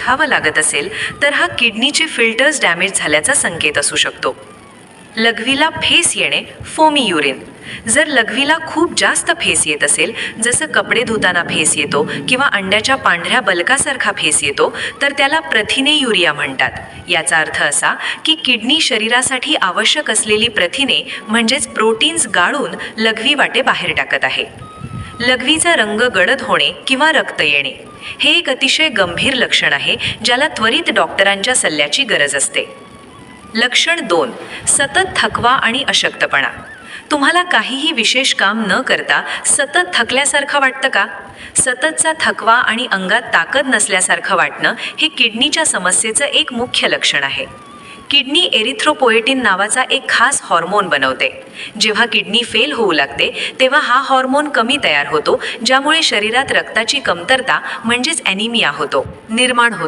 ओझावं लागत असेल तर हा किडनीचे फिल्टर्स डॅमेज झाल्याचा संकेत असू शकतो. लघवीला फेस येणे, फोमी युरिन. जर लघवीला खूप जास्त फेस येत असेल, जसं कपडे धुताना फेस येतो किंवा अंड्याच्या पांढऱ्या बलकासारखा फेस येतो, तर त्याला प्रथिने युरिया म्हणतात. याचा अर्थ असा की किडनी शरीरासाठी आवश्यक असलेली प्रथिने म्हणजेच प्रोटीन्स गाळून लघवी वाटे बाहेर टाकत आहे. लघवीचा रंग गडद होणे किंवा रक्त येणे हे एक अतिशय गंभीर लक्षण आहे, ज्याला त्वरित डॉक्टरांच्या सल्ल्याची गरज असते. लक्षण 2. सतत थकवा आणि अशक्तपणा. तुम्हाला काहीही विशेष काम न करता सतत थकल्यासारखं वाटतं का? सततचा थकवा आणि अंगात ताकद नसल्यासारखं वाटणं हे किडनीच्या समस्येचं एक मुख्य लक्षण आहे. किडनी एरिथ्रोपोएटिन नावाचा एक खास हॉर्मोन बनवते. जेव्हा किडनी फेल होऊ लागते तेव्हा हा हॉर्मोन कमी तयार होतो, ज्यामुळे शरीरात रक्ताची कमतरता म्हणजेच ॲनिमिया निर्माण होतो.